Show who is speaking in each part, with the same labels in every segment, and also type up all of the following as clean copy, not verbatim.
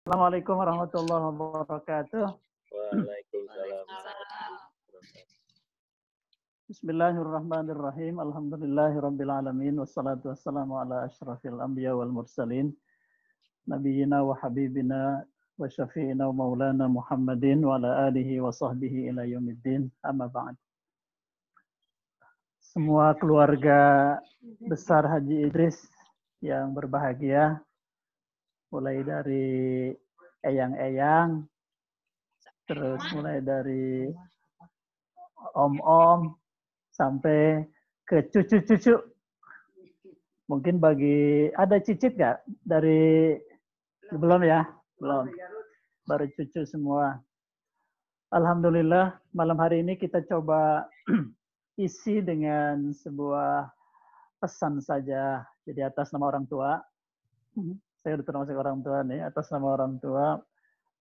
Speaker 1: Assalamualaikum warahmatullahi wabarakatuh.
Speaker 2: Waalaikumsalam.
Speaker 1: Bismillahirrahmanirrahim. Alhamdulillahirabbil alamin wassalatu wassalamu ala asyrafil anbiya wal mursalin nabiyyina wa habibina wa syafi'ina wa maulana Muhammadin wa ala alihi wa sahbihi ila yaumiddin. Amma ba'd. Semua keluarga besar Haji Idris yang berbahagia, mulai dari eyang-eyang, terus mulai dari om-om, sampai ke cucu-cucu. Mungkin ada cicit nggak dari, belum ya? Belum. Baru cucu semua. Alhamdulillah, malam hari ini kita coba isi dengan sebuah pesan saja. Jadi atas nama orang tua, saya sudah termasuk orang tua nih, atas nama orang tua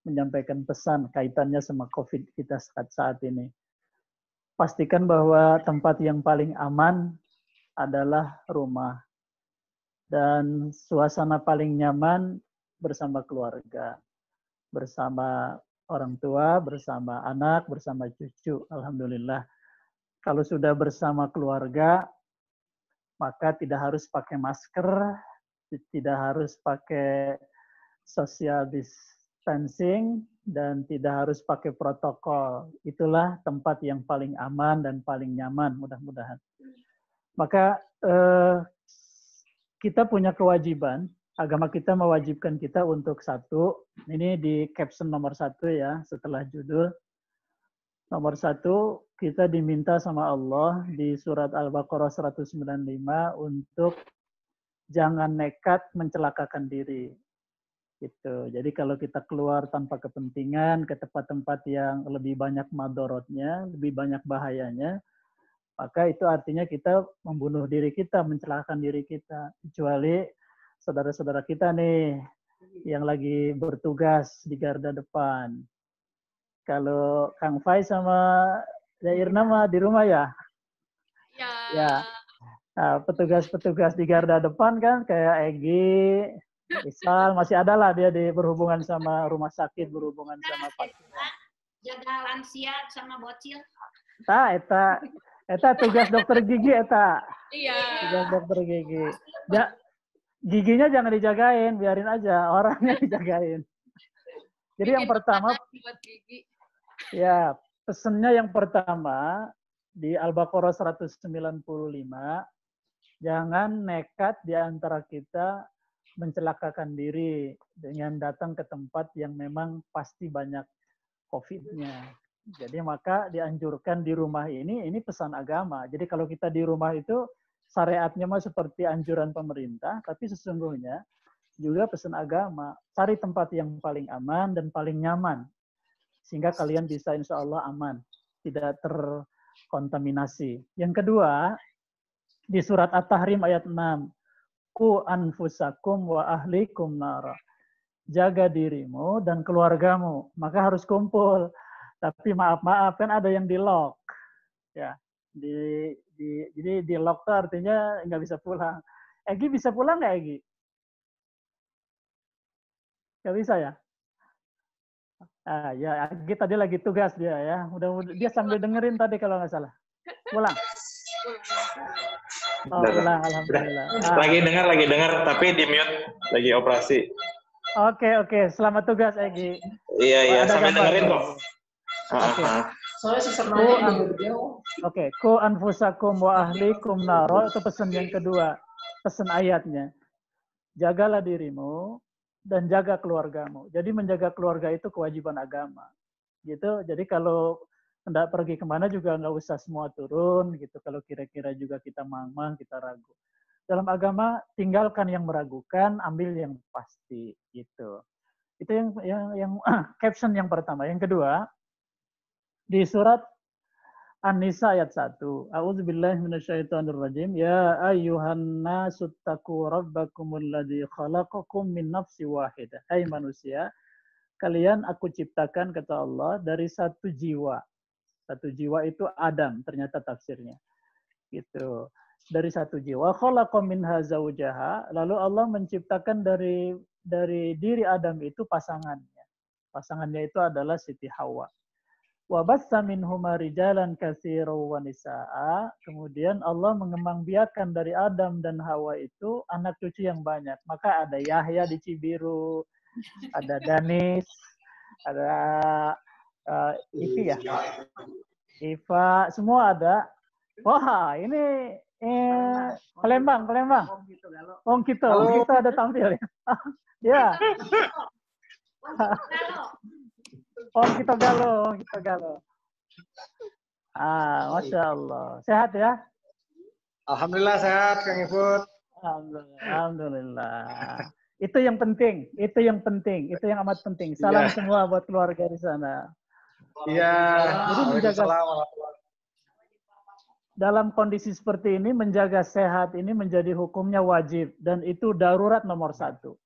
Speaker 1: menyampaikan pesan kaitannya sama COVID kita saat ini. Pastikan bahwa tempat yang paling aman adalah rumah. Dan suasana paling nyaman bersama keluarga. Bersama orang tua, bersama anak, bersama cucu. Alhamdulillah. Kalau sudah bersama keluarga, maka tidak harus pakai masker, tidak harus pakai social distancing, dan tidak harus pakai protokol. Itulah tempat yang paling aman dan paling nyaman, mudah-mudahan. Maka kita punya kewajiban, agama kita mewajibkan kita untuk satu, ini di caption nomor 1 ya, setelah judul. Nomor 1, kita diminta sama Allah di surat Al-Baqarah 195 untuk jangan nekat mencelakakan diri. Gitu. Jadi kalau kita keluar tanpa kepentingan ke tempat-tempat yang lebih banyak madorotnya, lebih banyak bahayanya, maka itu artinya kita membunuh diri kita, mencelakakan diri kita. Kecuali saudara-saudara kita nih yang lagi bertugas di garda depan. Kalau Kang Fai sama Irna mah di rumah ya? Ya. Nah, petugas-petugas di garda depan kan kayak Egi, Isal, masih ada lah dia berhubungan sama rumah sakit, berhubungan sama pasien.
Speaker 3: Jaga lansia sama bocil.
Speaker 1: Eta tugas dokter gigi eta.
Speaker 3: Iya.
Speaker 1: Tugas dokter gigi. Ya, giginya jangan dijagain, biarin aja orangnya dijagain. Jadi yang pertama, ya pesennya yang pertama di Al-Baqarah 195, jangan nekat di antara kita mencelakakan diri dengan datang ke tempat yang memang pasti banyak COVID-nya. Jadi maka dianjurkan di rumah ini pesan agama. Jadi kalau kita di rumah itu syariatnya mah seperti anjuran pemerintah, tapi sesungguhnya juga pesan agama. Cari tempat yang paling aman dan paling nyaman. Sehingga kalian bisa insya Allah aman. Tidak terkontaminasi. Yang kedua, di surat At-Tahrim ayat 6. Ku anfusakum wa ahlikum nara. Jaga dirimu dan keluargamu. Maka harus kumpul. Tapi maaf kan ada yang di lock. Ya. Jadi di lock itu artinya nggak bisa pulang. Egi bisa pulang nggak Egi? Nggak bisa ya? Ya, Egi tadi lagi tugas dia ya. Dia sambil dengerin tadi kalau nggak salah. Pulang. Oh, pulang, alhamdulillah.
Speaker 2: Lagi dengar, tapi di mute, lagi operasi.
Speaker 1: Oke. Selamat tugas, Egi.
Speaker 2: Iya, sambil dengerin kok.
Speaker 1: Oke. Ku anfusakum wa ahlikum naro, itu pesan yang kedua. Pesan ayatnya. Jagalah dirimu dan jaga keluargamu. Jadi menjaga keluarga itu kewajiban agama. Gitu. Jadi kalau hendak pergi kemana juga nggak usah semua turun gitu. Kalau kira-kira juga kita mamang, kita ragu. Dalam agama tinggalkan yang meragukan, ambil yang pasti gitu. Itu yang caption yang pertama. Yang kedua di surat An-Nisa ayat 1. A'udzubillahi minasyaitonirrajim. Ya ayyuhan nasu taqu rabbakumul ladzi khalaqakum min nafsin wahidah. Hai manusia, kalian aku ciptakan kata Allah dari satu jiwa. Satu jiwa itu Adam, ternyata tafsirnya. Gitu. Dari satu jiwa, khalaqa minha zaujaha, lalu Allah menciptakan dari dari diri Adam itu pasangannya. Pasangannya itu adalah Siti Hawa. Wa bassa minhuma rijalan katsiran wa nisaa. Kemudian Allah mengembangbiakan dari Adam dan Hawa itu anak cucu yang banyak. Maka ada Yahya di Cibiru, ada Danis, ada Ivi ya, Iva, semua ada. Wah, ini Palembang. Om Kito ada tampil ya. Ya. Om Kito Galo. Masya Allah. Sehat ya?
Speaker 4: Alhamdulillah sehat, Kang Ifut.
Speaker 1: Alhamdulillah. Itu yang penting. Itu yang amat penting. Salam semua buat keluarga di sana.
Speaker 4: Iya.
Speaker 1: Jadi menjaga dalam kondisi seperti ini, menjaga sehat ini menjadi hukumnya wajib dan itu darurat nomor satu.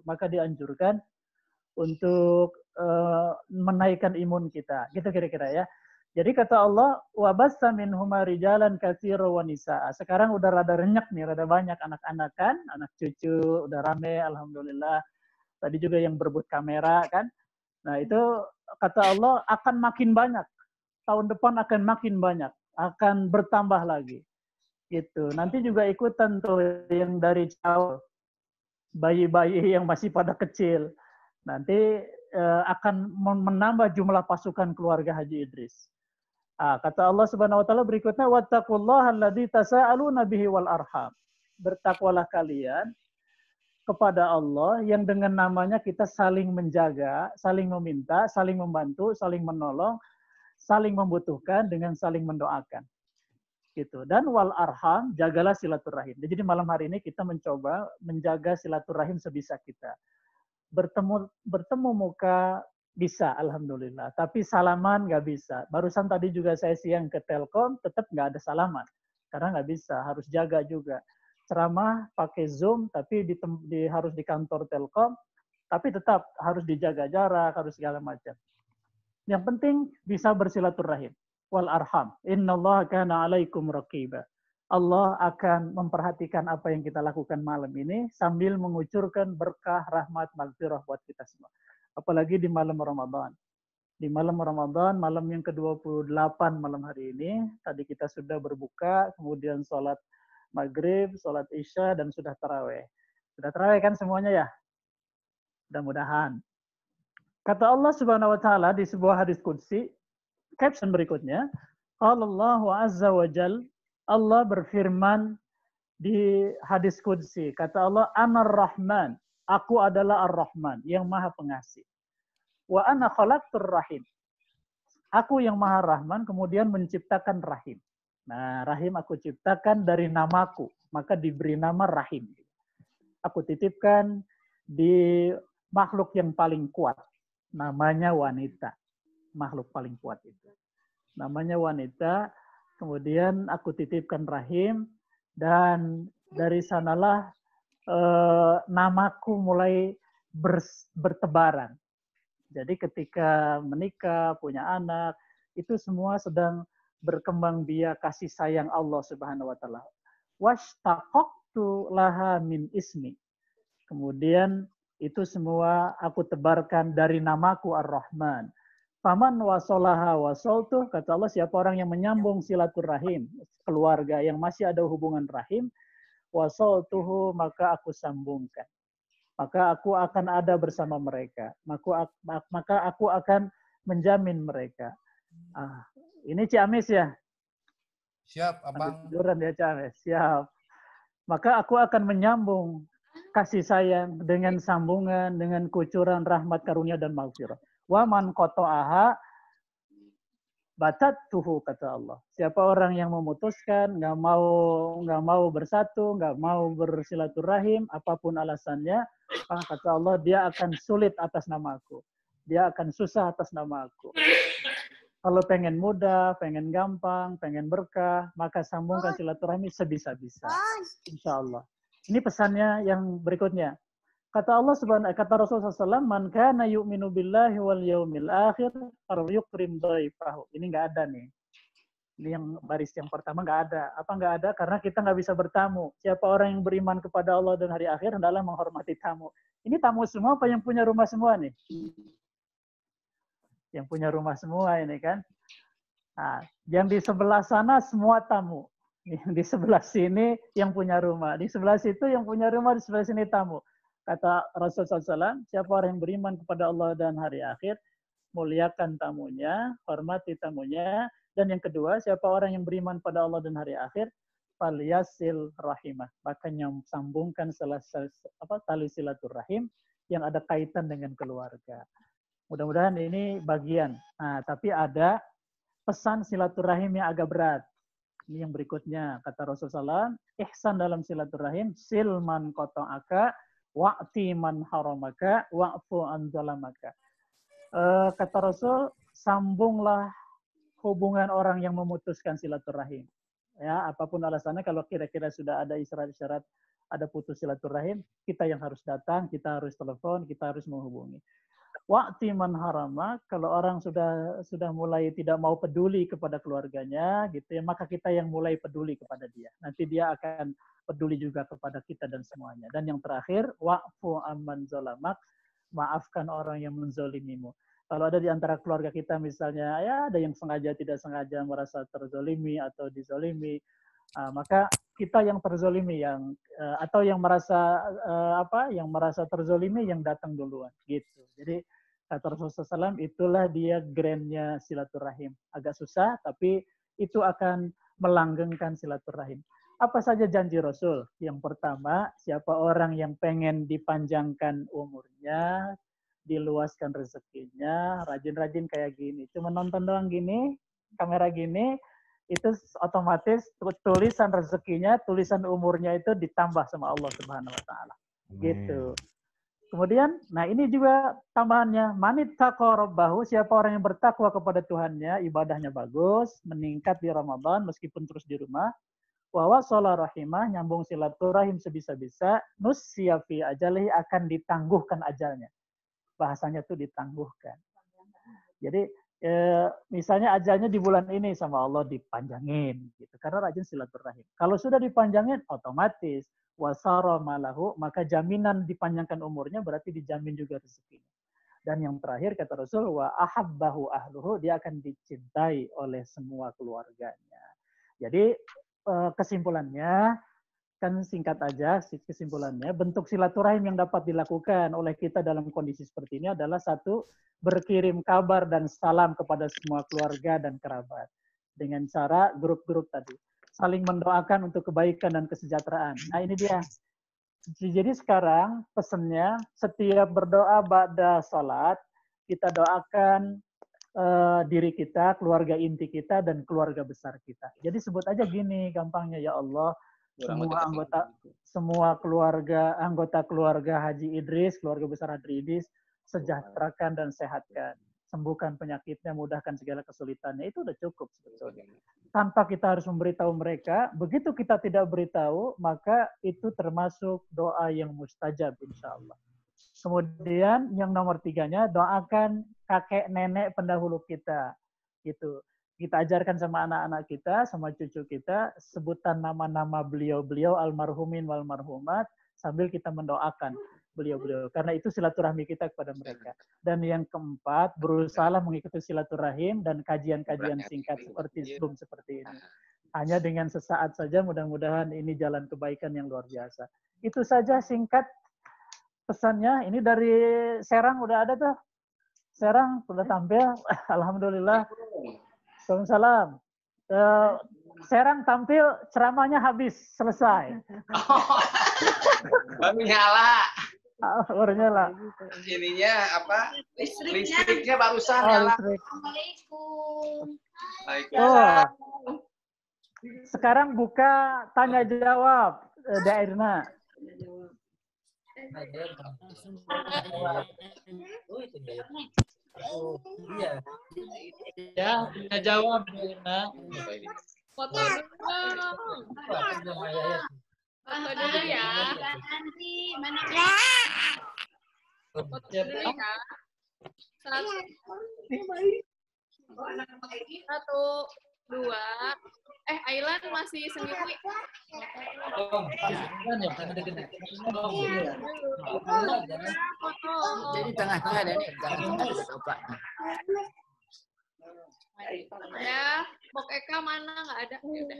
Speaker 1: Maka dianjurkan untuk menaikkan imun kita. Gitu kira-kira ya. Jadi kata Allah, wa bassa minhuma rijalan katsiran wa nisaa. Sekarang udah rada renyak nih, rada banyak anak-anak kan, anak cucu udah rame alhamdulillah. Tadi juga yang berebut kamera kan. Nah, itu kata Allah akan makin banyak. Tahun depan akan makin banyak, akan bertambah lagi. Gitu. Nanti juga ikutan tuh yang dari jauh, bayi-bayi yang masih pada kecil. Nanti akan menambah jumlah pasukan keluarga Haji Idris. Kata Allah Subhanahu wa taala berikutnya, wattaqullaha alladzi tasaaluna bihi wal arham. Bertakwalah kalian kepada Allah yang dengan namanya kita saling menjaga, saling meminta, saling membantu, saling menolong, saling membutuhkan dengan saling mendoakan. Gitu. Dan wal arham, jagalah silaturahim. Jadi malam hari ini kita mencoba menjaga silaturahim sebisa kita. Bertemu muka bisa, alhamdulillah. Tapi salaman nggak bisa. Barusan tadi juga saya siang ke Telkom, tetap nggak ada salaman. Karena nggak bisa, harus jaga juga. Ceramah pakai Zoom, tapi harus di kantor Telkom, tapi tetap harus dijaga jarak, harus segala macam. Yang penting bisa bersilaturahim. Wal arham. Innallaha kana 'alaikum raqiba. Allah akan memperhatikan apa yang kita lakukan malam ini sambil mengucurkan berkah, rahmat, maghfirah buat kita semua. Apalagi di malam Ramadan. Di malam Ramadan, malam yang ke-28 malam hari ini, tadi kita sudah berbuka, kemudian sholat maghrib, sholat isya, dan sudah taraweh. Sudah taraweh kan semuanya ya? Mudah-mudahan. Kata Allah Subhanahu wa taala di sebuah hadis qudsi, caption berikutnya, Allahu azza wa jal, Allah berfirman di hadis qudsi, kata Allah, Anar Rahman, aku adalah Ar-Rahman, yang maha pengasih. Wa ana khalaqtur rahim. Aku yang maha Rahman, kemudian menciptakan rahim. Nah, rahim aku ciptakan dari namaku, maka diberi nama rahim. Aku titipkan di makhluk yang paling kuat, namanya wanita. Makhluk paling kuat itu. Namanya wanita, kemudian aku titipkan rahim, dan dari sanalah namaku mulai bertebaran. Jadi ketika menikah, punya anak, itu semua sedang berkembang biak kasih sayang Allah Subhanahu wa taala. Washtaqaqtu laha min ismi. Kemudian itu semua aku tebarkan dari namaku Ar-Rahman. Faman wasolaha wasoltuh, kata Allah, siapa orang yang menyambung silaturahim, keluarga yang masih ada hubungan rahim, wasoltuhu, maka aku sambungkan. Maka aku akan ada bersama mereka. Maka aku akan menjamin mereka. Ini Ciamis ya?
Speaker 5: Siap, Abang.
Speaker 1: Duran ya Ciamis, siap. Maka aku akan menyambung kasih sayang dengan sambungan, dengan kucuran rahmat karunia dan maghfirah. Wa man qata'aha batattuhu, kata Allah. Siapa orang yang memutuskan, nggak mau bersatu, nggak mau bersilaturahim, apapun alasannya, kata Allah, dia akan sulit atas namaku. Dia akan susah atas namaku. Kalau pengen mudah, pengen gampang, pengen berkah, maka sambungkan silaturahmi sebisa-bisa. Insya Allah. Ini pesannya yang berikutnya. Kata Allah Subhanahu, kata Rasulullah SAW, man kana yu'minu billahi wal yaumil akhir falyukrim dhaifahu. Ini nggak ada nih. yang baris yang pertama nggak ada. Apa nggak ada? Karena kita nggak bisa bertamu. Siapa orang yang beriman kepada Allah dan hari akhir hendaklah menghormati tamu. Ini tamu semua apa yang punya rumah semua nih? Yang punya rumah semua ini kan. Nah, yang di sebelah sana semua tamu. Yang di sebelah sini yang punya rumah. Di sebelah situ yang punya rumah, di sebelah sini tamu. Kata Rasulullah SAW, siapa orang yang beriman kepada Allah dan hari akhir, muliakan tamunya, hormati tamunya. Dan yang kedua, siapa orang yang beriman pada Allah dan hari akhir, falyasil rahimah. Bahkan yang sambungkan tali silaturahim yang ada kaitan dengan keluarga. Mudah-mudahan ini bagian. Nah, tapi ada pesan silaturahim yang agak berat. Ini yang berikutnya. Kata Rasulullah SAW, ihsan dalam silaturahim, silman qata'aka, wa'ti man haramaka, wa'fu an zalamaka. Kata Rasul, sambunglah hubungan orang yang memutuskan silaturahim. Ya, apapun alasannya, kalau kira-kira sudah ada isyarat-isyarat ada putus silaturahim, kita yang harus datang, kita harus telepon, kita harus menghubungi. Wa'ti man harama, kalau orang sudah mulai tidak mau peduli kepada keluarganya, gitu ya, maka kita yang mulai peduli kepada dia. Nanti dia akan peduli juga kepada kita dan semuanya. Dan yang terakhir, wa'fu amman zalamak, maafkan orang yang menzolimimu. Kalau ada di antara keluarga kita misalnya, ya ada yang sengaja tidak sengaja merasa terzolimi atau dizolimi, maka kita yang terzolimi atau yang merasa yang merasa terzolimi yang datang duluan, gitu. Jadi kata Rasulullah SAW, itulah dia grand-nya silaturahim. Agak susah, tapi itu akan melanggengkan silaturahim. Apa saja janji Rasul? Yang pertama, siapa orang yang pengen dipanjangkan umurnya, diluaskan rezekinya, rajin-rajin kayak gini. Cuma nonton doang gini, kamera gini, itu otomatis tulisan rezekinya, tulisan umurnya itu ditambah sama Allah Subhanahu wa taala. Gitu. Kemudian, nah ini juga tambahannya, manit taqarrabahu, siapa orang yang bertakwa kepada Tuhannya, ibadahnya bagus, meningkat di Ramadan meskipun terus di rumah. Wa wasala rahimah, nyambung silaturahim sebisa-bisa, nusya fi ajalihi, akan ditangguhkan ajalnya. Bahasanya tuh ditangguhkan. Jadi misalnya ajalnya di bulan ini sama Allah dipanjangin gitu karena rajin silaturahim. Kalau sudah dipanjangin otomatis wasara malahu, maka jaminan dipanjangkan umurnya berarti dijamin juga rezekinya. Dan yang terakhir kata Rasul, wa ahabbahu ahluhu, dia akan dicintai oleh semua keluarganya. Jadi kesimpulannya, kan singkat aja kesimpulannya, bentuk silaturahim yang dapat dilakukan oleh kita dalam kondisi seperti ini adalah satu, berkirim kabar dan salam kepada semua keluarga dan kerabat. Dengan cara grup-grup tadi. Saling mendoakan untuk kebaikan dan kesejahteraan. Nah ini dia. Jadi sekarang pesannya, setiap berdoa ba'da salat, kita doakan diri kita, keluarga inti kita, dan keluarga besar kita. Jadi sebut aja gini gampangnya, ya Allah, semua anggota keluarga Haji Idris, keluarga besar Haji Idris, sejahterakan dan sehatkan, sembuhkan penyakitnya, mudahkan segala kesulitannya. Itu udah cukup sebetulnya. Tanpa kita harus memberitahu mereka, begitu kita tidak beritahu, maka itu termasuk doa yang mustajab insya Allah. Kemudian yang nomor 3-nya, doakan kakek nenek pendahulu kita. Gitu. Kita ajarkan sama anak-anak kita, sama cucu kita, sebutan nama-nama beliau-beliau, almarhumin wal marhumat, sambil kita mendoakan beliau-beliau. Karena itu silaturahmi kita kepada mereka. Dan yang keempat, berusaha mengikuti silaturahim dan kajian-kajian singkat seperti Zoom seperti ini. Hanya dengan sesaat saja, mudah-mudahan ini jalan kebaikan yang luar biasa. Itu saja singkat pesannya. Ini dari Serang udah ada tuh. Serang sudah tampil. Alhamdulillah. Waalaikumsalam. Serang tampil, ceramahnya habis, selesai.
Speaker 6: Baru nyala.
Speaker 1: Baru nyala.
Speaker 6: Ininya apa? Listriknya barusan nyala.
Speaker 3: Assalamualaikum.
Speaker 1: Oh. Sekarang buka tanya jawab, Dairna.
Speaker 7: Oh, iya. Ya, kita jawab Dairna.
Speaker 3: Foto dulu. Foto dulu ya. Nanti mana? Foto dulu ya. Satu. 2. Ailan masih sendiri. Foto.
Speaker 7: Jadi tengah-tengah ada nih, tengah-tengah ada Bapak.
Speaker 3: Ya, Bok Eka mana? Nggak ada. Yaudah.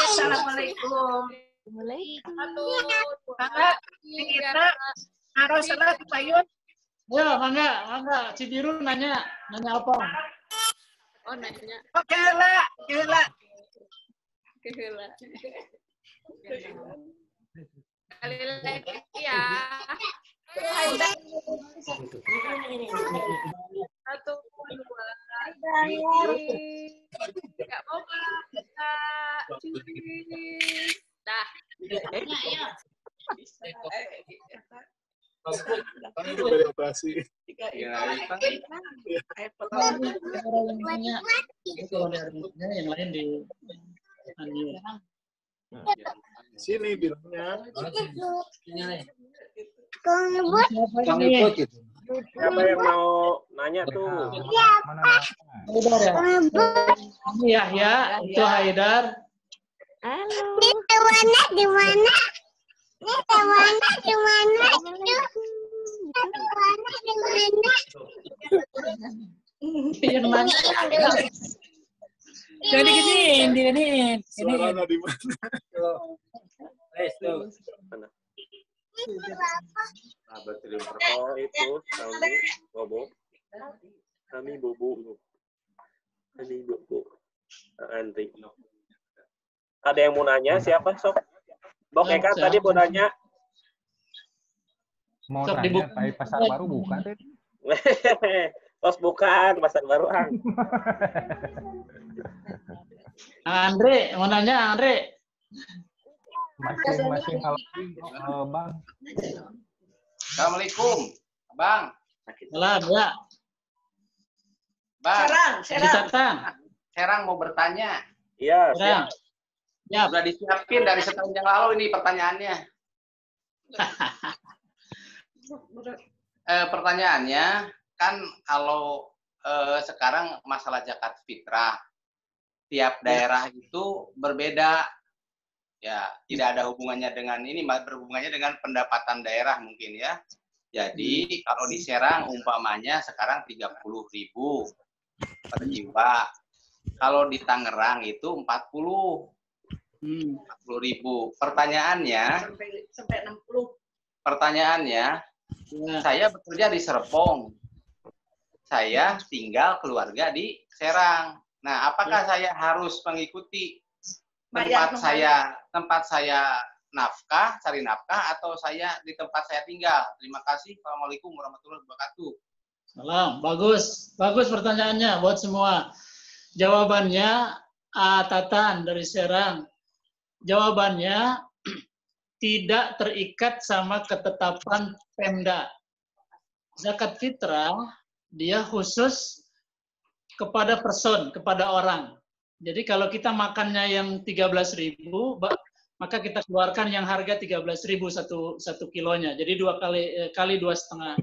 Speaker 8: Assalamualaikum.
Speaker 3: Satu,
Speaker 8: Mangga, kita harus salat Payun.
Speaker 1: Ya, mangga. Cibiru nanya apa?
Speaker 3: Oh, nanya.
Speaker 8: Oke lah.
Speaker 3: Kehela. Kali lagi ya. Satu, 2, 3. Nggak mau Kak. Cheese. Dah.
Speaker 2: Kami udah dari operasi.
Speaker 1: Yang lain di
Speaker 2: Sini bilangnya.
Speaker 7: Kang Iput itu.
Speaker 9: Siapa yang mau nanya tuh?
Speaker 1: Haidar ya? Ya, itu Haidar.
Speaker 10: Halo.
Speaker 8: Di mana?
Speaker 1: Yang nanya. Jadi ini.
Speaker 2: Suaranya di mana?
Speaker 9: Oh itu kami bobo. Andri. Ada yang mau nanya siapa sok? Bok Eka tadi mau nanya.
Speaker 11: Mau nanya, tapi pasar baru bukan?
Speaker 9: Tos bukan pasar baru ang.
Speaker 1: Andre, mau nanya Andre.
Speaker 11: Masing-masing Bang.
Speaker 6: Assalamualaikum, Bang.
Speaker 1: Salam ya.
Speaker 6: Bang.
Speaker 1: Serang
Speaker 6: mau bertanya.
Speaker 9: Iya.
Speaker 1: Serang.
Speaker 6: Ya. Sudah disiapin dari setahun yang lalu ini pertanyaannya. Pertanyaannya kan kalau sekarang masalah zakat fitrah tiap daerah itu berbeda. Ya, tidak ada hubungannya dengan ini, berhubungannya dengan pendapatan daerah mungkin ya. Jadi kalau di Serang umpamanya sekarang 30.000 per jiwa. Kalau di Tangerang itu 40.000. Pertanyaannya
Speaker 8: sampai 60.
Speaker 6: Pertanyaannya, saya bekerja di Serpong. Saya tinggal keluarga di Serang. Nah, apakah saya harus mengikuti tempat saya cari nafkah atau saya di tempat saya tinggal? Terima kasih. Assalamualaikum warahmatullahi wabarakatuh.
Speaker 1: Salam, bagus pertanyaannya buat semua. Jawabannya Tatan dari Serang. Jawabannya tidak terikat sama ketetapan Pemda. Zakat fitrah dia khusus kepada person, kepada orang. Jadi kalau kita makannya yang 13.000, maka kita keluarkan yang harga 13.000 satu kilonya. Jadi 2 kali 2,5.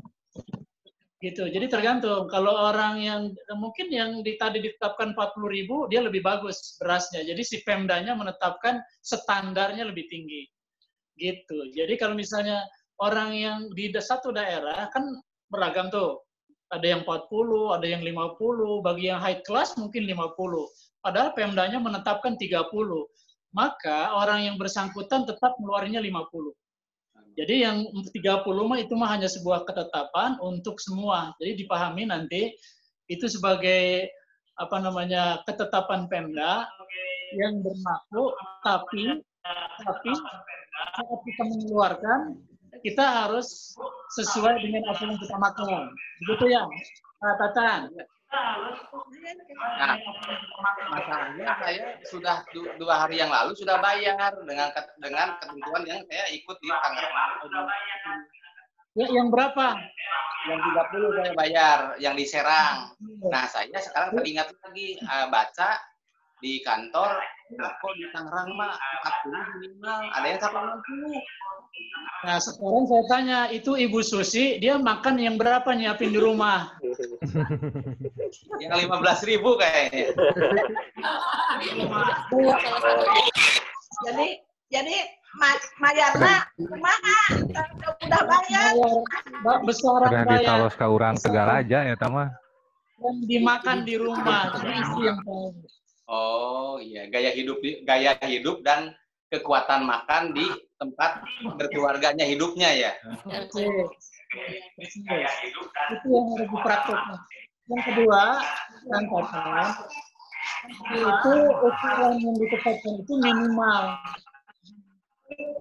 Speaker 1: Gitu. Jadi tergantung. Kalau orang yang mungkin yang tadi ditetapkan 40.000, dia lebih bagus berasnya. Jadi si Pemdanya menetapkan standarnya lebih tinggi. Gitu. Jadi kalau misalnya orang yang di satu daerah kan beragam tuh. Ada yang 40, ada yang 50, bagi yang high class mungkin 50. Padahal Pemdanya menetapkan 30. Maka orang yang bersangkutan tetap ngeluarinnya 50. Jadi yang 30 itu mah hanya sebuah ketetapan untuk semua. Jadi dipahami nanti itu sebagai ketetapan Pemda yang berlaku, tapi saat kita mengeluarkan kita harus sesuai dengan apa yang kita makan. Begitu ya, Tatan?
Speaker 6: Nah, masalahnya saya sudah 2 hari yang lalu sudah bayar dengan ketentuan yang saya ikut di Tangerang.
Speaker 1: Ya, yang berapa?
Speaker 6: Yang 30 saya bayar, yang di Serang. Nah, saya sekarang teringat lagi baca di kantor Nah, kok di Tangerang mah 40 minimal, ada yang sampai 60.
Speaker 7: Nah, sekarang saya tanya, itu Ibu Susi, dia makan yang berapa nyiapin di rumah?
Speaker 6: Yang 15.000 kayaknya.
Speaker 8: Jadi mayarna kemana? Udah bayar.
Speaker 7: Besaran
Speaker 11: Sudah
Speaker 7: bayar.
Speaker 11: ditalos ke orang Tegal aja ya Tama.
Speaker 7: Dan dimakan di rumah. Jadi itu yang tahu.
Speaker 6: Oh iya, gaya hidup dan kekuatan makan di tempat berkeluarganya hidupnya ya.
Speaker 7: Itu yang harus dipraktekkan. Yang kedua, yang kata, itu ukuran yang ditetapkan itu minimal.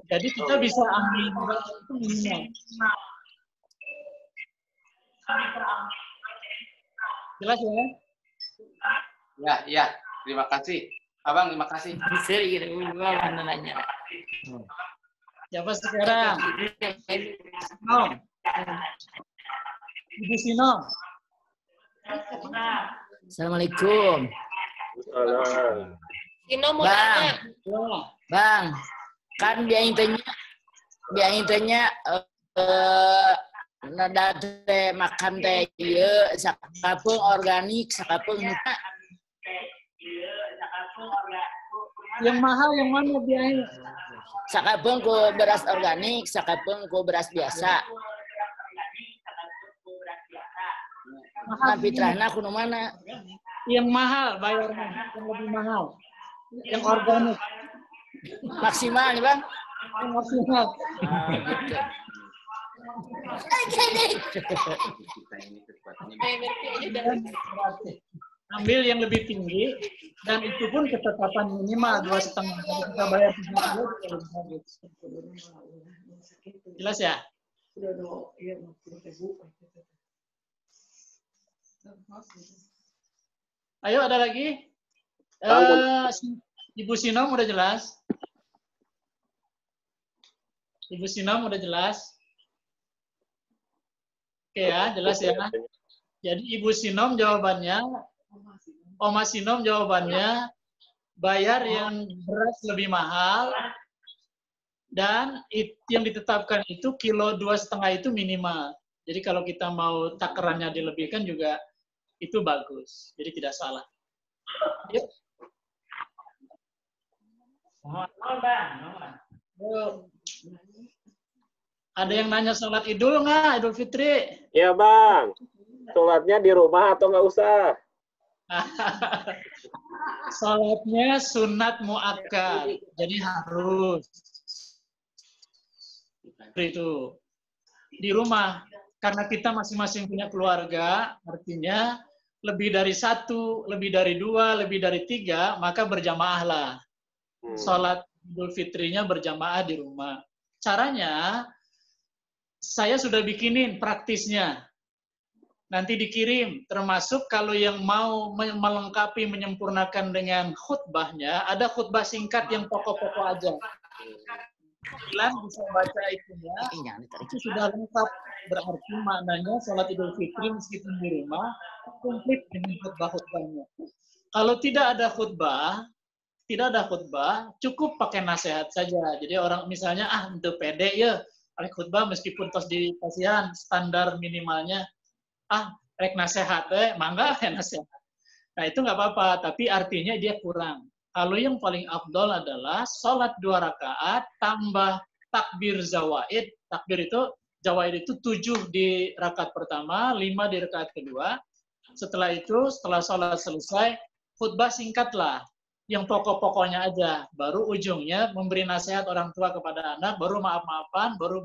Speaker 7: Jadi kita bisa ambil itu minimal. Jelas ya?
Speaker 6: Ya, terima kasih. Abang, terima kasih.
Speaker 7: Siapa sekarang? Sino. Ibu Sino.
Speaker 10: Assalamualaikum.
Speaker 3: Sino mau
Speaker 10: Bang,
Speaker 3: tanya.
Speaker 10: Bang, kan biang intanya nada teh makan teh ieu sakapeung organik, sakapeung henteu.
Speaker 7: Yang mahal yang mana biayanya?
Speaker 10: Sakapeung ku beras organik, sakapeung ku beras biasa. Nah, fitrahna kudu mana?
Speaker 7: Yang mahal bayarnya, yang lebih mahal. Yang organik.
Speaker 10: Maksimal nih, Bang.
Speaker 7: Yang maksimal. Ambil yang lebih tinggi dan itu pun ketetapan minimal 2,5. Kalau kita bayar 3 jelas ya? Ayo ada lagi? Ibu Sinom udah jelas? Ibu Sinom udah jelas? Oke ya, jelas ya. Jadi Ibu Sinom jawabannya, Oma Sinom jawabannya, bayar yang beras lebih mahal, dan yang ditetapkan itu kilo 2,5 itu minimal. Jadi kalau kita mau takarannya dilebihkan juga itu bagus. Jadi tidak salah. Yuk. Ada yang nanya sholat Idul nggak? Idul Fitri?
Speaker 9: Ya Bang, sholatnya di rumah atau nggak usah?
Speaker 7: Sholatnya sunat muakkad, jadi harus itu di rumah. Karena kita masing-masing punya keluarga, artinya lebih dari 1, lebih dari 2, lebih dari 3, maka berjamaahlah. Sholat Idul Fitrinya berjamaah di rumah. Caranya, saya sudah bikinin praktisnya. Nanti dikirim, termasuk kalau yang mau melengkapi, menyempurnakan dengan khutbahnya, ada khutbah singkat yang pokok-pokok aja. Kalian bisa baca itunya, itu sudah lengkap. Berarti maknanya sholat Idul Fitri meskipun di rumah, komplit dengan khutbah-khutbahnya. Kalau tidak ada khutbah, cukup pakai nasihat saja. Jadi orang misalnya, untuk pede ya, pakai khutbah meskipun tos di pasihan, standar minimalnya, rek nasihat, mangga nasihat. Nah itu nggak apa-apa, tapi artinya dia kurang. Kalau yang paling afdol adalah sholat 2 rakaat, tambah takbir zawaid. Takbir itu, zawaid itu 7 di rakaat pertama, 5 di rakaat kedua. Setelah itu, setelah sholat selesai, khutbah singkatlah. Yang pokok-pokoknya aja. Baru ujungnya memberi nasihat orang tua kepada anak, baru maaf-maafan, baru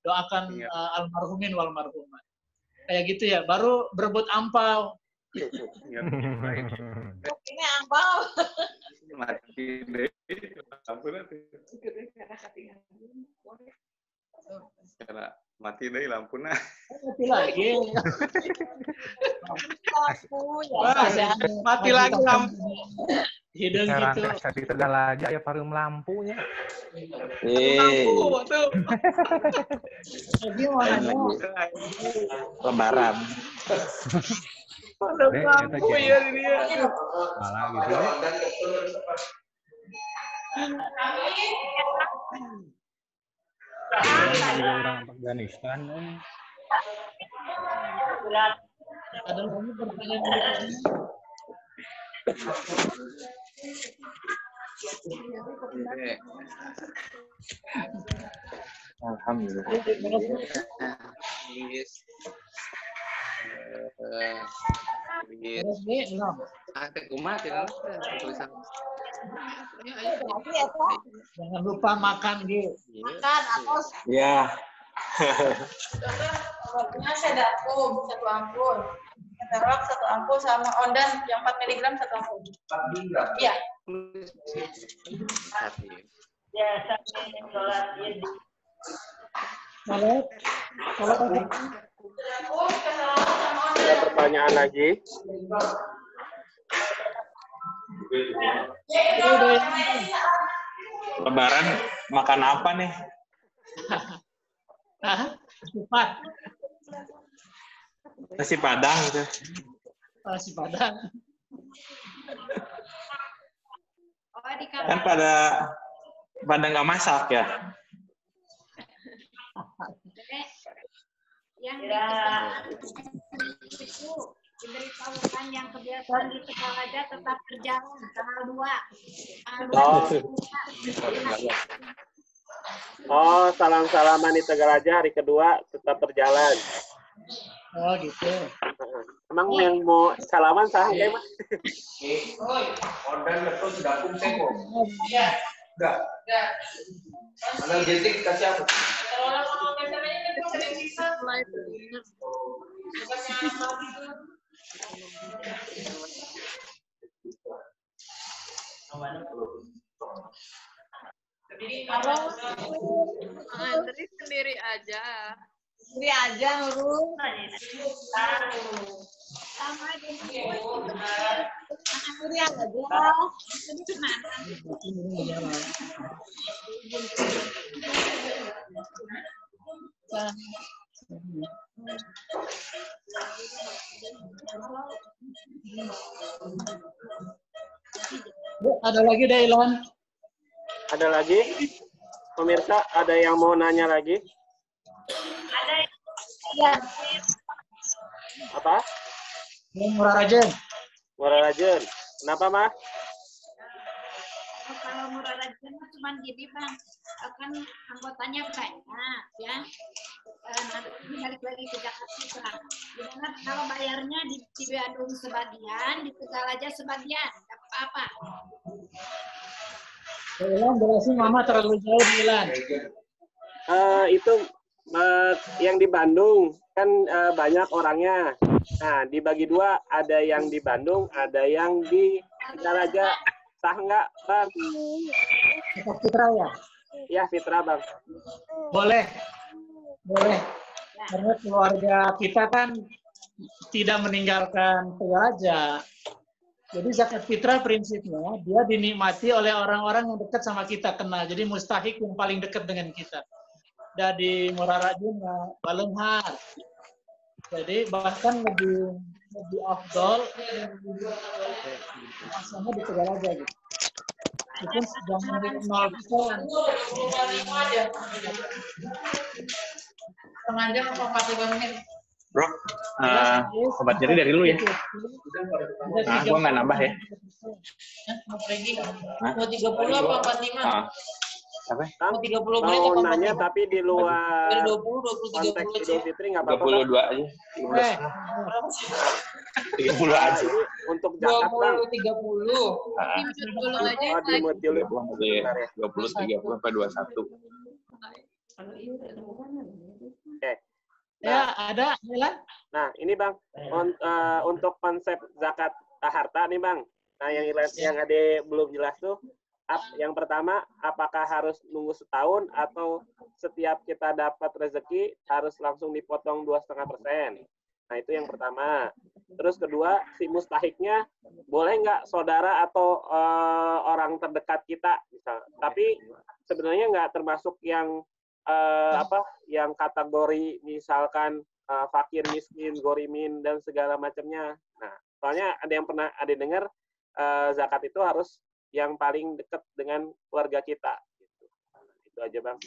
Speaker 7: doakan almarhumin wal marhumat. Kayak gitu ya, baru berebut ampau.
Speaker 8: Ini ampau.
Speaker 6: Mati deh. Mati deh lampunya.
Speaker 7: Mati lagi.
Speaker 6: Mati lagi lampu.
Speaker 7: Hidung gitu.
Speaker 11: Di Tegal aja ya parum lampunya.
Speaker 6: Lampu tuh.
Speaker 7: Lagi warnanya.
Speaker 2: Lebaran.
Speaker 6: Ada lampu ya dia.
Speaker 11: Malah gitu. Juga orang Afghanistan.
Speaker 7: Ada lagi pertanyaan berikutnya?
Speaker 2: Alhamdulillah.
Speaker 7: Terus nih, belum. Jangan lupa makan, Gi.
Speaker 8: Makan, atos.
Speaker 2: Ya.
Speaker 8: Obatnya sedatum 1 ampul. Keterok 1 ampul sama ondan yang 4 mg 1 ampul. 4 mg? Iya. Biasa sholat Id.
Speaker 7: Sholat apa?
Speaker 9: Ada pertanyaan lagi?
Speaker 2: Lebaran makan apa nih?
Speaker 7: Cepat.
Speaker 2: Nasi Padang gitu.
Speaker 7: Nasi Padang.
Speaker 2: Kan pada nggak masak ya?
Speaker 12: Yang itu diberitahukan yang kebiasaan di Tegalaja tetap berjalan tanggal 2.
Speaker 9: Oh, salam-salaman di Tegalaja hari kedua tetap berjalan.
Speaker 7: Oh gitu.
Speaker 9: Emang yang mau salaman sah nggak Mas?
Speaker 4: Order betul sudah kumpul kok. Iya. Enggak. Analgetik kasih apa?
Speaker 8: Kalau biasanya itu sering bisa.
Speaker 3: Andri sendiri aja.
Speaker 8: Sendiri aja Nurul.
Speaker 12: Sama
Speaker 8: Sendiri aja.
Speaker 7: Bu, ada lagi deh Ilham.
Speaker 9: Ada lagi? Pemirsa, ada yang mau nanya lagi?
Speaker 8: Ada. Ya.
Speaker 9: Apa?
Speaker 7: Murah Rajen.
Speaker 9: Murah Rajen. Kenapa, Mas?
Speaker 12: kalau Murah Rajen cuma gini Bang, kan anggotanya banyak ya. Nanti balik lagi ke Jakarta. Gimana kalau bayarnya di Bandung sebagian, di Tegalaja sebagian, apa-apa.
Speaker 7: Ilan, jelasin Mama terlalu jauh Ilan.
Speaker 9: Itu yang di Bandung kan banyak orangnya. Nah, dibagi dua, ada yang di Bandung, ada yang di Tegalaja. Sah nggak, Bang?
Speaker 7: Fitra ya?
Speaker 9: Ya, Fitra, Bang.
Speaker 7: Boleh. Boleh. Karena keluarga kita kan tidak meninggalkan Tegalaja. Jadi zakat fitrah prinsipnya dia dinikmati oleh orang-orang yang dekat sama kita kenal. Jadi mustahik yang paling dekat dengan kita. Dari Murah Rajen, Balenghar. Jadi bahkan lebih afdol sama di Tegalaja gitu. Itu jangan dari 0%.
Speaker 8: Setengah jam atau 45 menit.
Speaker 2: Bro, obat nyeri dari lu ya? Nah, gua nggak nambah ya.
Speaker 8: Mau 30 apa 45?
Speaker 2: Apa?
Speaker 8: Mau 30 menit
Speaker 9: Mau
Speaker 8: apa
Speaker 9: nanya
Speaker 8: 45?
Speaker 9: tapi di luar
Speaker 8: 20, 30
Speaker 9: konteks
Speaker 8: aja.
Speaker 9: Idul Fitri nggak apa-apa.
Speaker 2: 32 aja. 30 aja.
Speaker 9: Untuk zakat, Bang.
Speaker 8: 30.
Speaker 3: Dulu aja.
Speaker 9: Oh, dimut dulu.
Speaker 2: Iya, 20, 30, apa 21.
Speaker 9: Oke.
Speaker 7: Ya, ada, Ilan?
Speaker 9: Nah, ini Bang, untuk konsep zakat harta nih Bang. Nah, yang Ade belum jelas tuh, yang pertama, apakah harus nunggu setahun atau setiap kita dapat rezeki harus langsung dipotong 2,5%? Nah, itu yang pertama. Terus kedua, si mustahiknya boleh nggak saudara atau orang terdekat kita, misalnya. Tapi sebenarnya nggak termasuk yang yang kategori misalkan fakir, miskin, gorimin dan segala macamnya. Nah, soalnya ada yang pernah ada dengar zakat itu harus yang paling dekat dengan keluarga kita. Gitu. Itu aja Bang.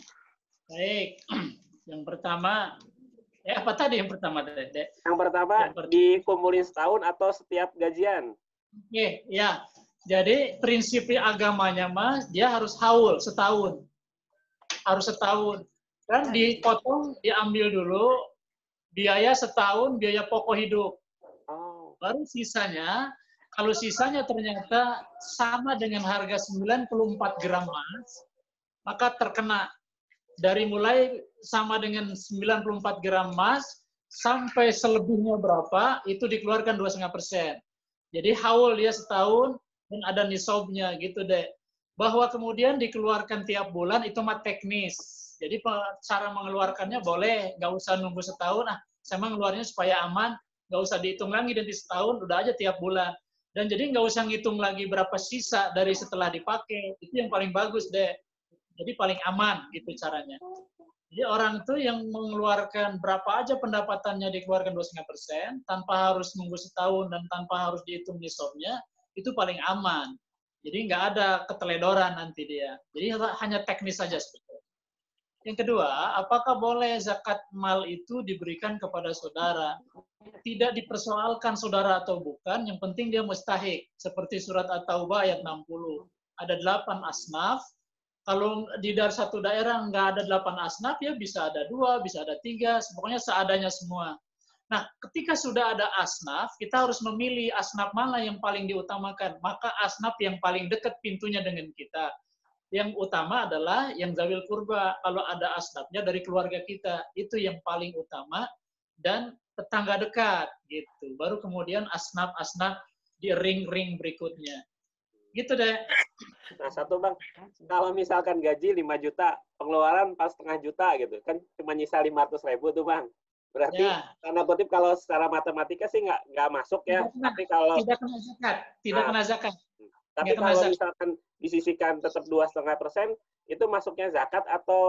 Speaker 7: Baik. Yang pertama, apa tadi yang pertama, Dek?
Speaker 9: Yang pertama, dikumpulin setahun atau setiap gajian?
Speaker 7: Oke, ya. Jadi prinsip agamanya Mas, dia harus haul setahun. Harus setahun. Dan dipotong, diambil dulu biaya setahun, biaya pokok hidup. Baru sisanya, kalau sisanya ternyata sama dengan harga 94 gram emas, maka terkena dari mulai sama dengan 94 gram emas sampai selebihnya berapa, itu dikeluarkan 2,5%. Jadi haul dia setahun dan ada nisabnya gitu deh. Bahwa kemudian dikeluarkan tiap bulan itu mah teknis. Jadi cara mengeluarkannya boleh, nggak usah nunggu setahun. Saya mengeluarnya supaya aman, nggak usah dihitung lagi dan di setahun udah aja tiap bulan. Dan jadi nggak usah ngitung lagi berapa sisa dari setelah dipakai. Itu yang paling bagus deh. Jadi paling aman gitu caranya. Jadi orang itu yang mengeluarkan berapa aja pendapatannya dikeluarkan 2,5% tanpa harus nunggu setahun dan tanpa harus dihitung nisabnya, itu paling aman. Jadi nggak ada keteledoran nanti dia. Jadi hanya teknis saja sebetulnya. Yang kedua, apakah boleh zakat mal itu diberikan kepada saudara? Tidak dipersoalkan saudara atau bukan, yang penting dia mustahik. Seperti surat At-Taubah ayat 60. Ada 8 asnaf. Kalau di satu daerah nggak ada 8 asnaf, ya bisa ada 2, bisa ada 3, pokoknya seadanya semua. Nah, ketika sudah ada asnaf, kita harus memilih asnaf mana yang paling diutamakan. Maka asnaf yang paling dekat pintunya dengan kita. Yang utama adalah yang zawil kurba. Kalau ada asnafnya dari keluarga kita, itu yang paling utama. Dan tetangga dekat, gitu. Baru kemudian asnaf-asnaf di ring-ring berikutnya. Gitu deh.
Speaker 9: Nah, satu Bang, kalau misalkan gaji 5 juta, pengeluaran 4,5 juta gitu, kan cuma nyisa 500.000 tuh Bang. Berarti tanda kutip kalau secara matematika sih nggak masuk ya. Tapi kalau
Speaker 7: tidak kena zakat, kena zakat.
Speaker 9: Tapi kalau misalkan disisihkan tetap 2,5%, itu masuknya zakat atau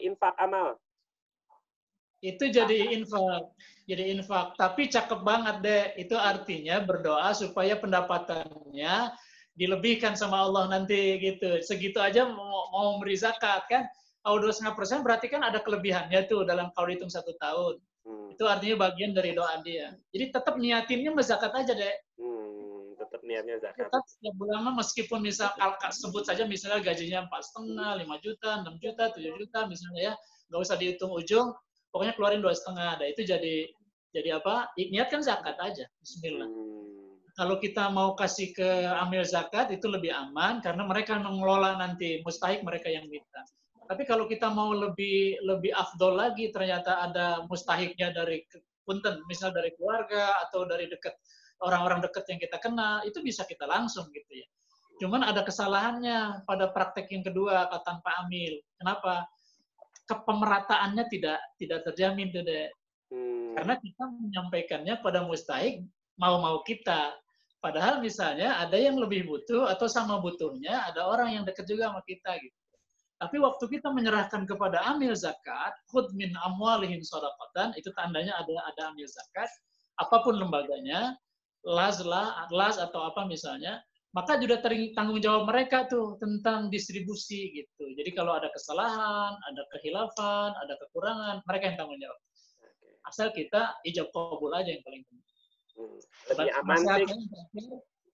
Speaker 9: infak amal?
Speaker 7: Itu jadi infak. Tapi cakep banget deh. Itu artinya berdoa supaya pendapatannya dilebihkan sama Allah nanti gitu. Segitu aja mau memberi zakat kan? Kalau 2,5% berarti kan ada kelebihannya tuh dalam kalau dihitung 1 tahun. Itu artinya bagian dari doa dia. Jadi tetap niatinnya zakat aja deh.
Speaker 9: Tetap niatnya zakat.
Speaker 7: Tetap setiap bulan meskipun misal sebut saja misalnya gajinya 4,5, 5 juta, 6 juta, 7 juta misalnya ya, nggak usah dihitung ujung, pokoknya keluarin 2,5. Nah itu jadi apa? Niatkan zakat aja. Bismillah. Kalau kita mau kasih ke amil zakat itu lebih aman karena mereka mengelola nanti, mustahik mereka yang minta. Tapi kalau kita mau lebih afdol lagi, ternyata ada mustahiknya dari punten, misal dari keluarga atau dari dekat orang-orang dekat yang kita kenal, itu bisa kita langsung gitu ya. Cuman ada kesalahannya pada praktek yang kedua tanpa amil. Kenapa? Kepemerataannya tidak terjamin tuh deh. Karena kita menyampaikannya pada mustahik mau kita. Padahal misalnya ada yang lebih butuh atau sama butuhnya, ada orang yang dekat juga sama kita gitu. Tapi waktu kita menyerahkan kepada amil zakat, khud min amwalihim shadaqatan, itu tandanya ada amil zakat, apapun lembaganya, las atau apa misalnya, maka juga tanggung jawab mereka tuh tentang distribusi gitu. Jadi kalau ada kesalahan, ada kehilafan, ada kekurangan, mereka yang tanggung jawab. Asal kita ijab qabul aja yang paling penting.
Speaker 9: Lebih aman sih.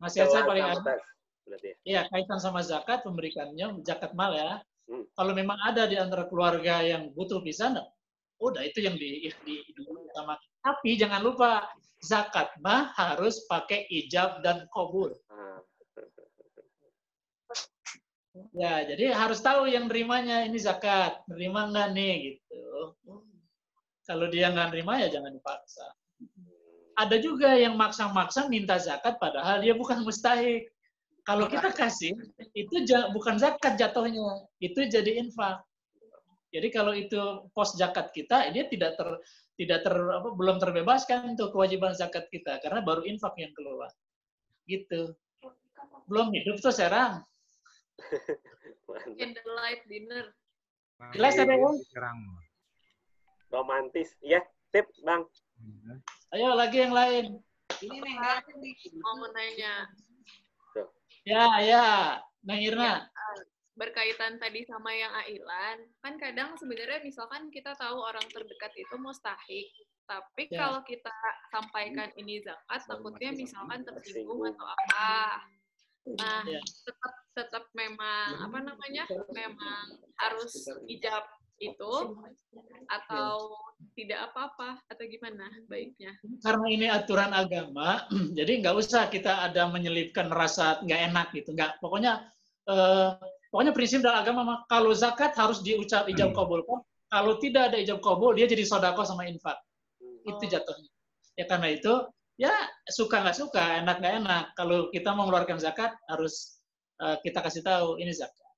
Speaker 7: Nasihat saya paling aman. Iya, kaitan sama zakat, memberikannya zakat mal ya. Kalau memang ada di antara keluarga yang butuh pisan, udah itu yang diutamakan. Tapi jangan lupa zakat mah harus pakai ijab dan qabul. Ya, jadi harus tahu yang nerimanya ini zakat, nerima nggak nih gitu. Kalau dia nggak nerima ya jangan dipaksa. Ada juga yang maksa-maksa minta zakat padahal dia bukan mustahik. Kalau kita kasih, itu bukan zakat jatuhnya, itu jadi infak. Jadi kalau itu pos zakat kita, dia belum terbebaskan untuk kewajiban zakat kita karena baru infak yang keluar. Gitu. Belum hidup tuh serang.
Speaker 3: Candlelight dinner.
Speaker 7: Jelas ada ya?
Speaker 9: Romantis, ya. Tip, Bang.
Speaker 7: Ayo lagi yang lain.
Speaker 3: Ini nih, mau nanya.
Speaker 7: Ya. Nah, Irna.
Speaker 3: Berkaitan tadi sama yang Ailan, kan kadang sebenarnya misalkan kita tahu orang terdekat itu mustahik, tapi kalau kita sampaikan ini zakat, takutnya misalkan tersinggung atau apa. Nah, tetap memang apa namanya, memang harus ijab itu atau tidak apa-apa atau gimana baiknya?
Speaker 7: Karena ini aturan agama, jadi nggak usah kita ada menyelipkan rasa nggak enak gitu, nggak. Pokoknya prinsip dalam agama, kalau zakat harus diucap ijab kabul. Kalau tidak ada ijab kabul, dia jadi sodako sama infak. Itu jatuhnya. Ya karena itu, ya suka nggak suka, enak nggak enak. Kalau kita mau mengeluarkan zakat, harus kita kasih tahu ini zakat.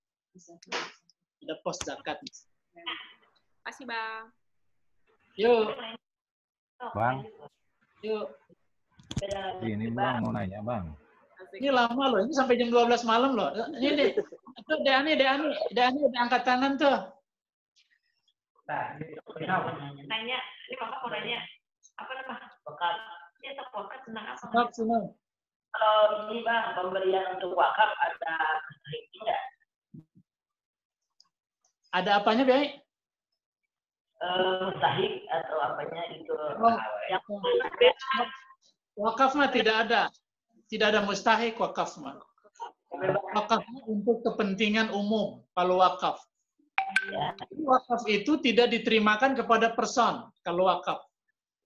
Speaker 7: Ada pos zakat.
Speaker 3: Kasih Bang.
Speaker 7: Yuk.
Speaker 11: Bang.
Speaker 7: Yuk.
Speaker 11: Ini Bang mau nanya Bang.
Speaker 7: Ini lama loh, ini sampai jam 12 malam loh. Ini tuh Deani udah angkat tangan tuh.
Speaker 8: Nanya, ini Bapak mau nanya apa nama? Wakaf. Ini untuk wakaf tentang apa?
Speaker 7: Wakaf senang.
Speaker 8: Kalau ini Bang, pemberian untuk wakaf ada mustahik enggak?
Speaker 7: Ada apanya, Bay?
Speaker 8: Mustahik atau apanya itu? Yang
Speaker 7: wakaf mah tidak ada. Tidak ada mustahik wakaf mah. Wakaf untuk kepentingan umum kalau wakaf. Wakaf itu tidak diterimakan kepada person kalau wakaf.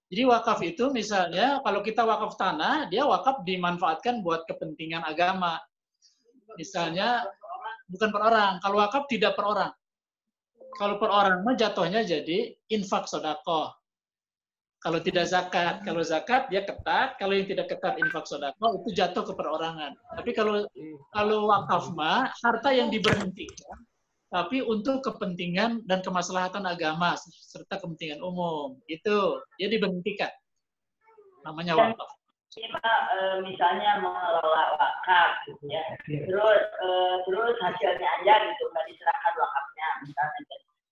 Speaker 7: Jadi wakaf itu misalnya kalau kita wakaf tanah, dia wakaf dimanfaatkan buat kepentingan agama. Misalnya bukan per orang. Kalau wakaf tidak per orang. Kalau per orang mah jatuhnya jadi infak sedekah. Kalau tidak zakat, kalau zakat dia ketat, kalau yang tidak ketat infak sedekah itu jatuh ke perorangan. Tapi kalau wakaf mah harta yang diberhentikan, tapi untuk kepentingan dan kemaslahatan agama serta kepentingan umum itu dia diberhentikan. Namanya wakaf.
Speaker 8: Misalnya mengelola wakaf, gitu ya. Terus hasilnya aja gitu nggak diserahkan wakafnya, misalnya.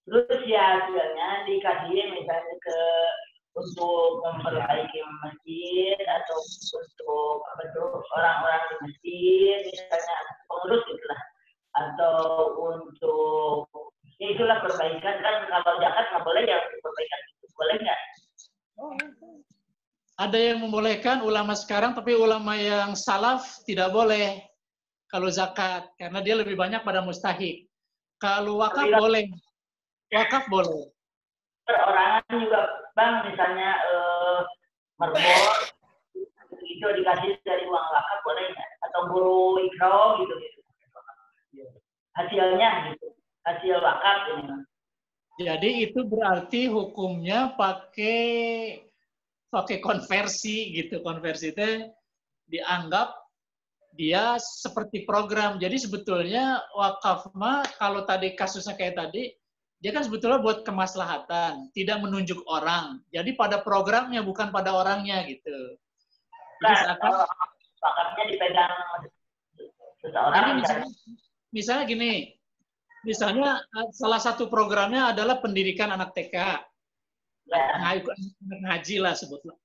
Speaker 8: Terus ya hasilnya dikasih misalnya untuk memperbaiki masjid atau untuk orang-orang di masjid misalnya pengurus gitulah atau untuk ya itulah perbaikan kan kalau zakat nggak boleh ya perbaikan itu boleh nggak?
Speaker 7: Ada yang membolehkan ulama sekarang tapi ulama yang salaf tidak boleh kalau zakat karena dia lebih banyak pada mustahik. Kalau wakaf boleh, wakaf boleh.
Speaker 8: Perorangan juga Bang misalnya merbot itu dikasih dari uang wakaf boleh nggak? Atau guru ikro gitu hasilnya gitu hasil wakaf ini.
Speaker 7: Jadi itu berarti hukumnya pakai konversi gitu. Konversi itu dianggap dia seperti program. Jadi sebetulnya wakaf mah kalau tadi kasusnya kayak tadi dia kan sebetulnya buat kemaslahatan, tidak menunjuk orang. Jadi pada programnya bukan pada orangnya gitu. Jadi
Speaker 8: wakafnya dipegang seseorang.
Speaker 7: Misalnya gini, misalnya salah satu programnya adalah pendidikan anak TK, anak ngaji lah sebutlah.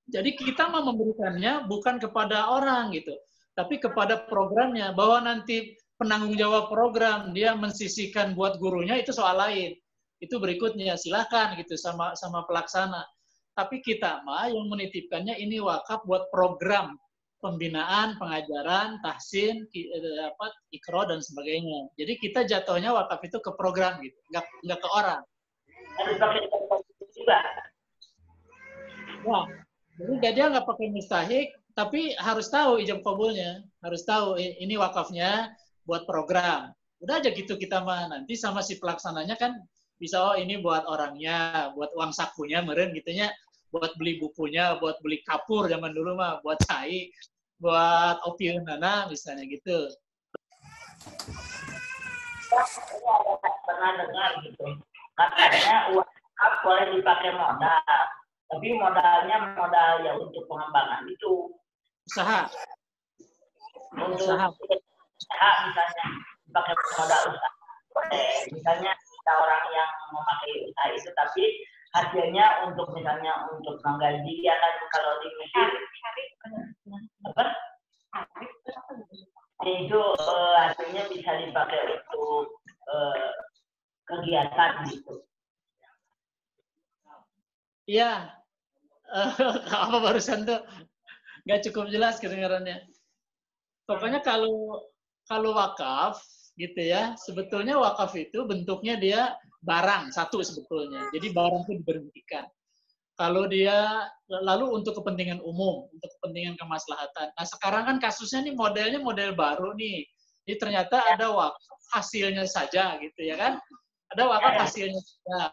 Speaker 7: Jadi kita mau memberikannya bukan kepada orang gitu, tapi kepada programnya bahwa nanti penanggung jawab program dia mensisihkan buat gurunya itu soal lain. Itu berikutnya silakan gitu sama pelaksana. Tapi kita mah yang menitipkannya ini wakaf buat program pembinaan, pengajaran, tahsin, ikro dan sebagainya. Jadi kita jatuhnya wakaf itu ke program gitu, nggak ke orang.
Speaker 8: Harus pakai juga.
Speaker 7: Wah, jadi dia nggak pakai mustahik, tapi harus tahu ijab kabulnya, harus tahu ini wakafnya buat program. Udah aja gitu kita mah nanti sama si pelaksananya kan bisa ini buat orangnya, buat uang sakunya meren gitunya, buat beli bukunya, buat beli kapur zaman dulu mah, buat cai, buat opionana misalnya gitu.
Speaker 8: Pernah dengar gitu. Katanya uang boleh dipakai modal, tapi modalnya modal ya untuk pengembangan itu.
Speaker 7: Usaha.
Speaker 8: Untuk usaha misalnya pakai modal usaha. Misalnya ada orang yang memakai usaha itu tapi hasilnya untuk misalnya untuk menggaji ya kan kalau di Mesir apa? itu hasilnya bisa dipakai untuk kegiatan gitu.
Speaker 7: Iya, apa barusan tuh nggak cukup jelas kedengarannya. Pokoknya kalau wakaf gitu ya, sebetulnya wakaf itu bentuknya dia barang satu sebetulnya. Jadi barang itu diberhentikan. Kalau dia lalu untuk kepentingan umum, untuk kepentingan kemaslahatan. Nah sekarang kan kasusnya nih modelnya model baru nih. Jadi ternyata ada wakaf hasilnya saja gitu ya kan? Ada wakaf hasilnya saja.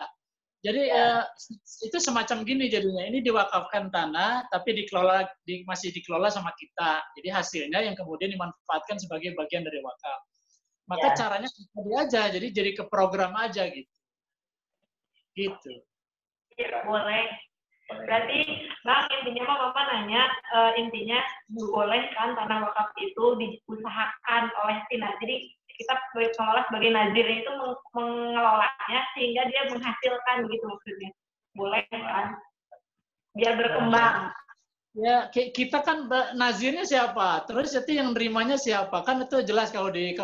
Speaker 7: Jadi itu semacam gini jadinya. Ini diwakafkan tanah, tapi masih dikelola sama kita. Jadi hasilnya yang kemudian dimanfaatkan sebagai bagian dari wakaf. Maka caranya tadi aja, jadi ke program aja gitu. Gitu.
Speaker 13: Boleh. Berarti Bang, intinya Bapak nanya, intinya boleh kan tanah wakaf itu diusahakan oleh Tina. Jadi kita sebagai pengelola, sebagai nazir itu mengelolanya sehingga dia menghasilkan gitu maksudnya. Boleh kan? Biar berkembang.
Speaker 7: Ya, kita kan nazirnya siapa? Terus itu yang nerimanya siapa? Kan itu jelas kalau di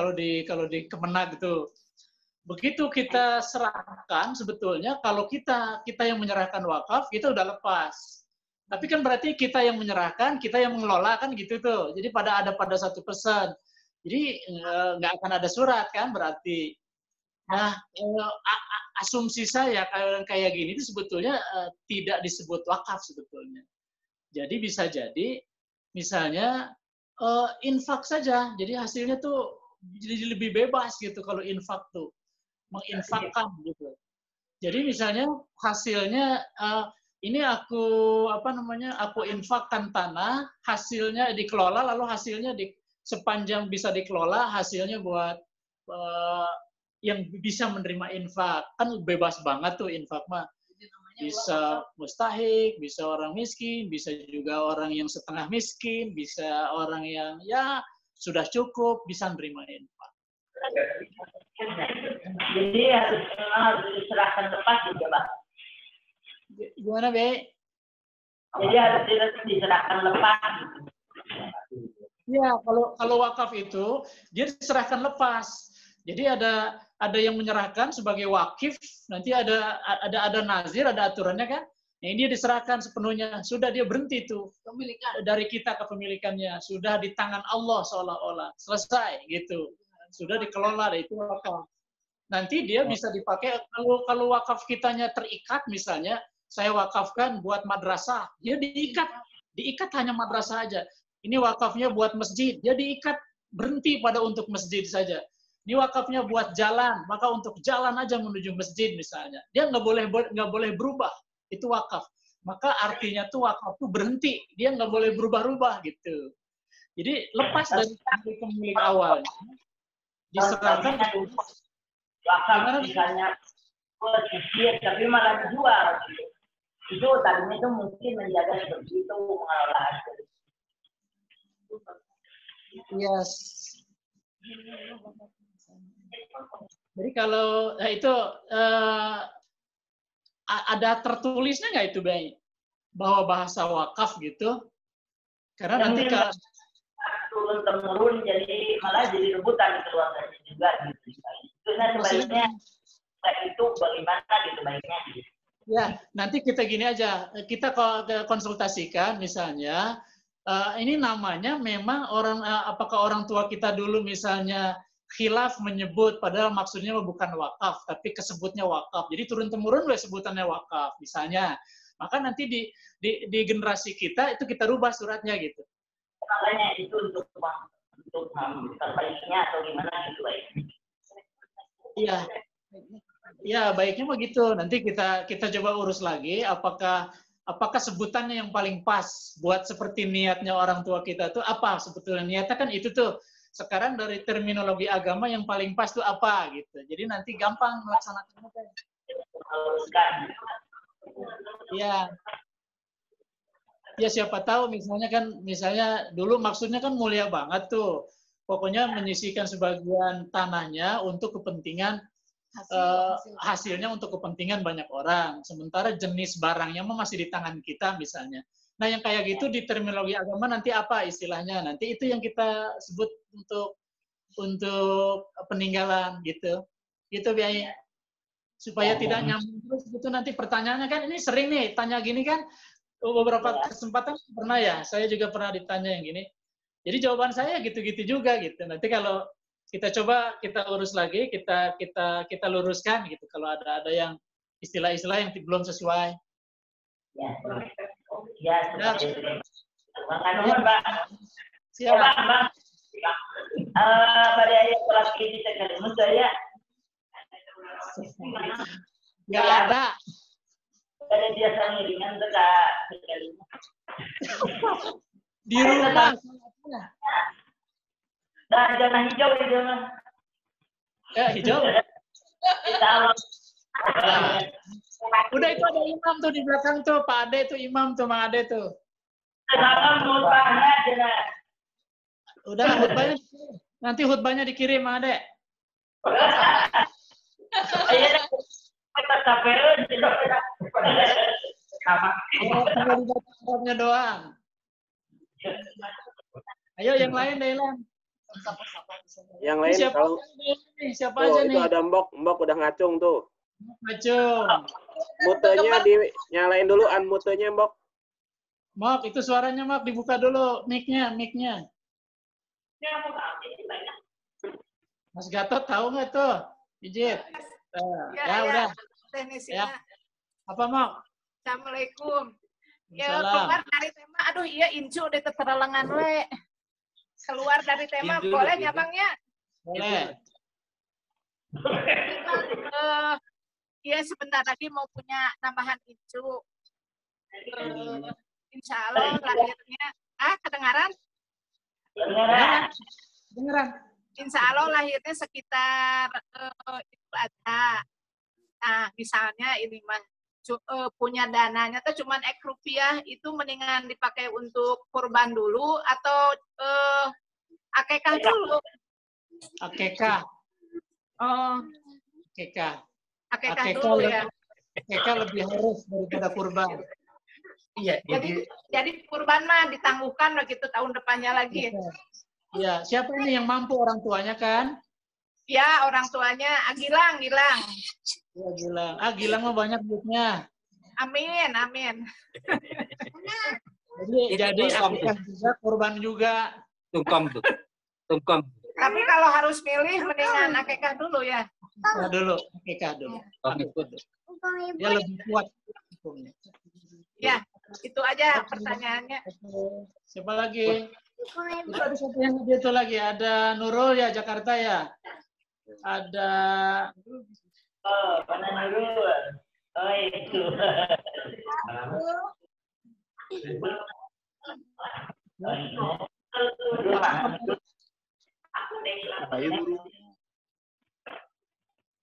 Speaker 7: Kemenak gitu. Begitu kita serahkan sebetulnya kalau kita yang menyerahkan wakaf, kita udah lepas. Tapi kan berarti kita yang menyerahkan, kita yang mengelola kan gitu tuh. Jadi pada satu pesan. Jadi nggak akan ada surat kan berarti. Nah, asumsi saya kayak gini itu sebetulnya tidak disebut wakaf sebetulnya. Jadi bisa jadi misalnya infak saja. Jadi hasilnya tuh jadi lebih bebas gitu kalau infak tuh. Menginfakkan gitu. Jadi misalnya hasilnya ini aku infakkan tanah, hasilnya dikelola lalu hasilnya sepanjang bisa dikelola hasilnya buat yang bisa menerima infak. Kan bebas banget tuh infak mah. Bisa mustahik, bisa orang miskin, bisa juga orang yang setengah miskin, bisa orang yang ya sudah cukup bisa menerima infak.
Speaker 8: Jadi harus diserahkan lepas juga, Bang.
Speaker 7: Gimana, Be?
Speaker 8: Jadi harus diserahkan lepas.
Speaker 7: Ya, kalau wakaf itu dia diserahkan lepas. Jadi ada yang menyerahkan sebagai wakif, nanti ada nazir, ada aturannya kan. Nah, ini dia diserahkan sepenuhnya. Sudah dia berhenti tuh dari kita kepemilikannya. Sudah di tangan Allah seolah-olah. Selesai gitu. Sudah dikelola, itu wakaf. Nanti dia bisa dipakai kalau wakaf kitanya terikat misalnya, saya wakafkan buat madrasah, dia diikat hanya madrasah aja. Ini wakafnya buat masjid, dia diikat berhenti pada untuk masjid saja. Ini wakafnya buat jalan, maka untuk jalan aja menuju masjid misalnya. Dia nggak boleh berubah, itu wakaf. Maka artinya tuh wakaf tuh berhenti, dia nggak boleh berubah-ubah gitu. Jadi lepas dari pemilik awal. Diserahkan ke
Speaker 8: wakaf misalnya buat masjid, tapi malah dijual. Itu tadinya itu mungkin menjaga seperti itu mengelola hasil.
Speaker 7: Yes. Jadi kalau itu ada tertulisnya nggak itu, Bay? Bahwa bahasa wakaf gitu? Karena nanti kalau
Speaker 8: turun-temurun malah jadi rebutan di keluarganya juga gitu. Sebaiknya itu bagaimana gitu baiknya gitu.
Speaker 7: Ya, nanti kita gini aja, kita konsultasikan misalnya, ini namanya memang apakah orang tua kita dulu misalnya khilaf menyebut, padahal maksudnya bukan wakaf, tapi kesebutnya wakaf. Jadi turun-temurun udah sebutannya wakaf, misalnya. Maka nanti di generasi kita, itu kita rubah suratnya gitu.
Speaker 8: Makanya itu untuk perbaikinya atau gimana gitu baiknya.
Speaker 7: Iya. Ya, baiknya begitu. Nanti kita coba urus lagi apakah sebutannya yang paling pas buat seperti niatnya orang tua kita tuh apa sebetulnya niatnya kan itu tuh. Sekarang dari terminologi agama yang paling pas tuh apa gitu. Jadi nanti gampang melaksanakannya kan. Iya. Ya siapa tahu misalnya dulu maksudnya kan mulia banget tuh. Pokoknya menyisihkan sebagian tanahnya untuk kepentingan hasilnya untuk kepentingan banyak orang. Sementara jenis barangnya masih di tangan kita misalnya. Nah yang kayak gitu di terminologi agama nanti apa istilahnya? Nanti itu yang kita sebut untuk untuk peninggalan gitu. Gitu biaya. Supaya tidak nyambung terus gitu nanti pertanyaannya kan ini sering nih tanya gini kan beberapa kesempatan pernah ya, saya juga pernah ditanya yang gini. Jadi jawaban saya gitu-gitu juga gitu. Nanti kalau kita coba kita urus lagi, kita luruskan gitu kalau ada yang istilah-istilah yang belum sesuai.
Speaker 8: Ya, seperti itu. Makasih, Mbak.
Speaker 7: Siap.
Speaker 8: Mbak. Pada ayat lagi di Tegalung saya.
Speaker 7: Nggak ada.
Speaker 8: Ada biasa ngiringan dekat Tegalung.
Speaker 7: Di rumah.
Speaker 8: Nah, jangan hijau itu mah.
Speaker 7: Hijau. Udah itu ada imam tuh di belakang tuh, Pak Ade tuh imam tuh, Mang Ade tuh. Udah khutbahnya nanti khutbahnya dikirim, Mang Ade. Arabnya doang. Ayo yang lain deh, Lan.
Speaker 9: Yang lain
Speaker 7: siapa
Speaker 9: kalau
Speaker 7: siapa
Speaker 9: oh,
Speaker 7: aja
Speaker 9: itu
Speaker 7: nih?
Speaker 9: ada Mbok udah ngacung tuh.
Speaker 7: Ngacung.
Speaker 9: Mutenya dinyalain dulu, unmute-nya Mbok.
Speaker 7: Mak, itu suaranya Mak dibuka dulu mic-nya. Mas Gatot tahu nggak tuh? Ijit. Ya, udah.
Speaker 14: Teknisnya.
Speaker 7: Ya. Apa Mak?
Speaker 14: Assalamualaikum. Ya
Speaker 7: Salam.
Speaker 14: keluar dari tema, aduh iya incu udah terterangan we. Keluar dari tema, boleh ya Bangnya?
Speaker 7: Boleh.
Speaker 14: Iya sebentar lagi mau punya nambahan incu. Insya Allah lahirnya, kedengaran?
Speaker 7: Dengeran.
Speaker 14: Insya Allah lahirnya sekitar Idul Adha. Nah misalnya ini mah punya dananya tuh cuman rupiah, itu mendingan dipakai untuk kurban dulu atau akekah dulu?
Speaker 7: Akekah.
Speaker 14: Oh. Akekah dulu ya.
Speaker 7: Akekah lebih harus daripada kurban.
Speaker 14: Iya. Jadi kurban mah ditangguhkan begitu tahun depannya lagi.
Speaker 7: Iya. Siapa ini yang mampu, orang tuanya kan?
Speaker 14: Ya, orang tuanya Gilang.
Speaker 7: Ya, Gilang. Gilang mah banyak duitnya.
Speaker 14: Amin.
Speaker 7: Jadi akikah juga, kurban juga.
Speaker 15: Tungkong.
Speaker 14: Tapi kalau harus milih, mendingan akikah dulu ya.
Speaker 7: Akikah dulu. Ya lebih kuat.
Speaker 14: Ya, itu aja pertanyaannya.
Speaker 7: Siapa lagi? Itu ada satu yang itu lagi. Ada Nurul ya, Jakarta ya. Ada
Speaker 8: mana Nurul? Oh itu.